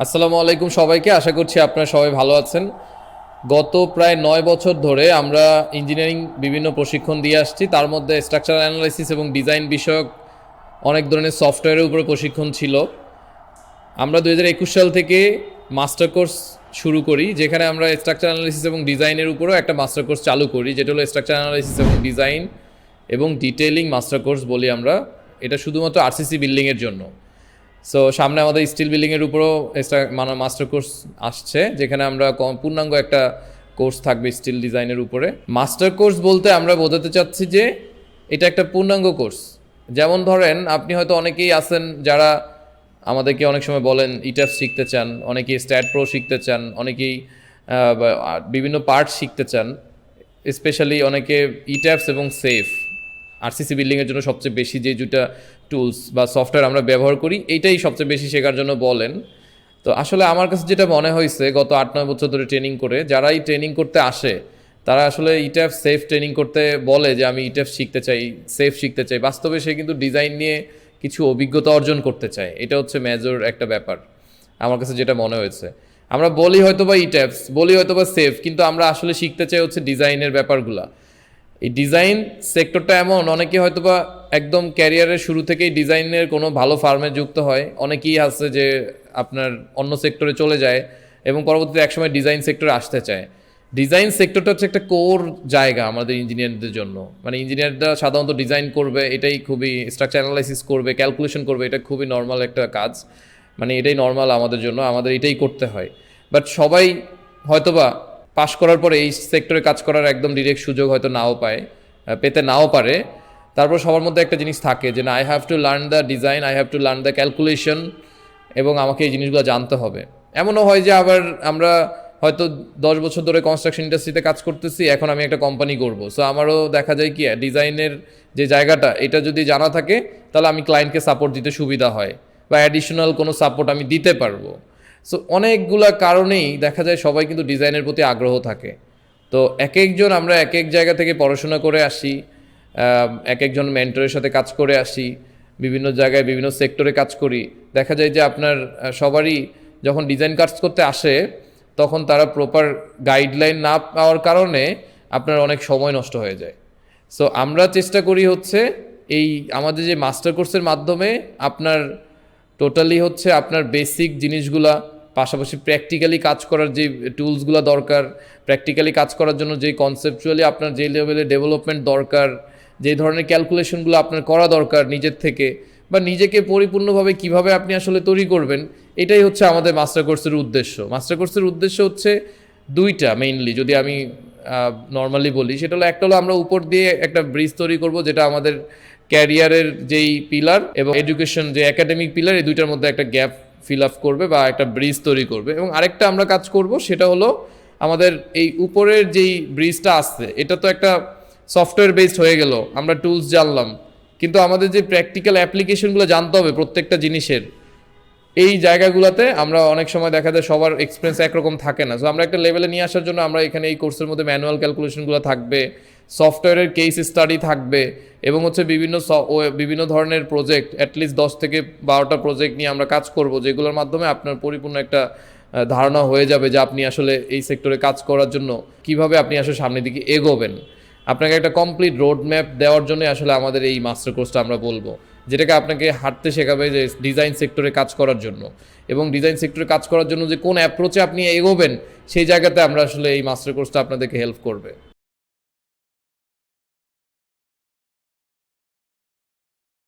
আসসালামু আলাইকুম সবাইকে। আশা করছি আপনারা সবাই ভালো আছেন। গত প্রায় 9 বছর ধরে আমরা ইঞ্জিনিয়ারিং বিভিন্ন প্রশিক্ষণ দিয়ে আসছি। তার মধ্যে স্ট্রাকচারাল অ্যানালাইসিস এবং ডিজাইন বিষয়ক অনেক ধরনের সফটওয়্যারের উপরে প্রশিক্ষণ ছিল। আমরা 2021 সাল থেকে মাস্টার কোর্স শুরু করি, যেখানে আমরা স্ট্রাকচারাল অ্যানালাইসিস এবং ডিজাইনের উপরেও একটা মাস্টার কোর্স চালু করি, যেটা হলো স্ট্রাকচারাল অ্যানালাইসিস এবং ডিজাইন এবং ডিটেইলিং মাস্টার কোর্স বলি আমরা। এটা শুধুমাত্র আরসিসি বিল্ডিংয়ের জন্য। সো সামনে আমাদের স্টিল বিল্ডিংয়ের উপরও মাস্টার কোর্স আসছে, যেখানে আমরা পূর্ণাঙ্গ একটা কোর্স থাকবে স্টিল ডিজাইনের উপরে। মাস্টার কোর্স বলতে আমরা বোঝাতে চাচ্ছি যে এটা একটা পূর্ণাঙ্গ কোর্স। যেমন ধরেন, আপনি হয়তো অনেকেই আছেন যারা আমাদেরকে অনেক সময় বলেন ETABS শিখতে চান, অনেকেই স্ট্যাট প্রো শিখতে চান, অনেকেই বিভিন্ন পার্ট শিখতে চান। স্পেশালি অনেকে ETABS এবং সেফ আরসিসি বিল্ডিংয়ের জন্য সবচেয়ে বেশি যে দুটা টুলস বা সফটওয়্যার আমরা ব্যবহার করি, এইটাই সবচেয়ে বেশি শেখার জন্য বলেন। তো আসলে আমার কাছে যেটা মনে হয়েছে, গত 8-9 বছর ধরে ট্রেনিং করে যারা এই ট্রেনিং করতে আসে, তারা আসলে ETABS সেফ ট্রেনিং করতে বলে যে আমি ETABS শিখতে চাই, সেফ শিখতে চাই। বাস্তবে সে কিন্তু ডিজাইন নিয়ে কিছু অভিজ্ঞতা অর্জন করতে চায়। এটা হচ্ছে মেজর একটা ব্যাপার আমার কাছে যেটা মনে হয়েছে। আমরা বলি হয়তো বা ETABS, বলি হয়তো বা সেফ, কিন্তু আমরা আসলে শিখতে চাই হচ্ছে ডিজাইনের ব্যাপারগুলা। এই ডিজাইন সেক্টরটা এমন, অনেকে হয়তো বা একদম ক্যারিয়ারের শুরু থেকেই ডিজাইনের কোনো ভালো ফার্মে যুক্ত হয়, অনেকেই আছে যে আপনার অন্য সেক্টরে চলে যায় এবং পরবর্তীতে একসময় ডিজাইন সেক্টরে আসতে চায়। ডিজাইন সেক্টরটা হচ্ছে একটা কোর জায়গা আমাদের ইঞ্জিনিয়ারদের জন্য। মানে ইঞ্জিনিয়াররা সাধারণত ডিজাইন করবে, এটাই খুবই স্ট্রাকচার অ্যানালাইসিস করবে, ক্যালকুলেশন করবে, এটা খুবই নর্মাল একটা কাজ। মানে এটাই নর্মাল আমাদের জন্য, আমাদের এটাই করতে হয়। বাট সবাই হয়তোবা পাশ করার পরে এই সেক্টরে কাজ করার একদম ডিরেক্ট সুযোগ হয়তো নাও পায়, পেতে নাও পারে। তারপর সবার মধ্যে একটা জিনিস থাকে যে না, I have to learn the design, I have to learn the calculation, এবং আমাকে এই জিনিসগুলো জানতে হবে। এমনও হয় যে আবার আমরা হয়তো 10 বছর ধরে কনস্ট্রাকশন ইন্ডাস্ট্রিতে কাজ করতেছি, এখন আমি একটা কোম্পানি করব। সো আমারও দেখা যায় কি, ডিজাইনের যে জায়গাটা, এটা যদি জানা থাকে তাহলে আমি ক্লায়েন্টকে সাপোর্ট দিতে সুবিধা হয়, বা অ্যাডিশনাল কোনো সাপোর্ট আমি দিতে পারবো। সো অনেকগুলা কারণেই দেখা যায় সবাই কিন্তু ডিজাইনের প্রতি আগ্রহ থাকে। তো এক একজন আমরা এক এক জায়গা থেকে পড়াশোনা করে আসি, এক একজন মেন্টরের সাথে কাজ করে আসি, বিভিন্ন জায়গায় বিভিন্ন সেক্টরে কাজ করি। দেখা যায় যে আপনার সবারই যখন ডিজাইন কাজ করতে আসে, তখন তারা প্রপার গাইডলাইন না পাওয়ার কারণে আপনার অনেক সময় নষ্ট হয়ে যায়। সো আমরা চেষ্টা করি হচ্ছে এই আমাদের যে মাস্টার কোর্সের মাধ্যমে আপনার টোটালি হচ্ছে আপনার বেসিক জিনিসগুলা, পাশাপাশি প্র্যাকটিক্যালি কাজ করার যে টুলসগুলো দরকার, প্র্যাকটিক্যালি কাজ করার জন্য যে কনসেপচুয়ালি আপনার যে লেভেলে ডেভেলপমেন্ট দরকার, যে ধরনের ক্যালকুলেশনগুলো আপনার করা দরকার নিজের থেকে, বা নিজেকে পরিপূর্ণভাবে কিভাবে আপনি আসলে তৈরি করবেন, এটাই হচ্ছে আমাদের মাস্টার কোর্সের উদ্দেশ্য। মাস্টার কোর্সের উদ্দেশ্য হচ্ছে দুইটা মেইনলি, যদি আমি নর্মালি বলি, সেটা হলো একটা হলো আমরা উপর দিয়ে একটা ব্রিজ তৈরি করব, যেটা আমাদের ক্যারিয়ারের যেই পিলার এবং এডুকেশন যে একাডেমিক পিলার, এই দুইটার মধ্যে একটা গ্যাপ ফিল আপ করবে বা একটা ব্রিজ তৈরি করবে। এবং আরেকটা আমরা কাজ করব, সেটা হলো আমাদের এই উপরের যেই ব্রিজটা আসছে, এটা তো একটা সফটওয়্যার বেসড হয়ে গেল, আমরা টুলস জানলাম, কিন্তু আমাদের যে প্র্যাকটিক্যাল অ্যাপ্লিকেশনগুলো জানতে হবে প্রত্যেকটা জিনিসের, এই জায়গাগুলোতে আমরা অনেক সময় দেখা যায় সবার এক্সপিরিয়েন্স একরকম থাকে না। সো আমরা একটা লেভেলে নিয়ে আসার জন্য আমরা এখানে এই কোর্সের মধ্যে ম্যানুয়াল ক্যালকুলেশনগুলো থাকবে, সফটওয়্যারের কেস স্টাডি থাকবে, এবং হচ্ছে বিভিন্ন ধরনের প্রজেক্ট, অ্যাটলিস্ট 10 থেকে 12টা প্রজেক্ট নিয়ে আমরা কাজ করব, যেগুলোর মাধ্যমে আপনার পরিপূর্ণ একটা ধারণা হয়ে যাবে যে আপনি আসলে এই সেক্টরে কাজ করার জন্য কিভাবে আপনি আসলে সামনের দিকে এগোবেন। আপনাকে একটা কমপ্লিট রোড ম্যাপ দেওয়ার জন্য আসলে আমাদের এই মাস্টার কোর্সটা আমরা বলবো, যেটাকে আপনাকে হাঁটতে শেখাবে যে ডিজাইন সেক্টরে কাজ করার জন্য, এবং ডিজাইন সেক্টরে কাজ করার জন্য যে কোন অ্যাপ্রোচে আপনি এগোবেন, সেই জায়গাতে আমরা আসলে এই মাস্টার কোর্সটা আপনাদেরকে হেল্প করবে।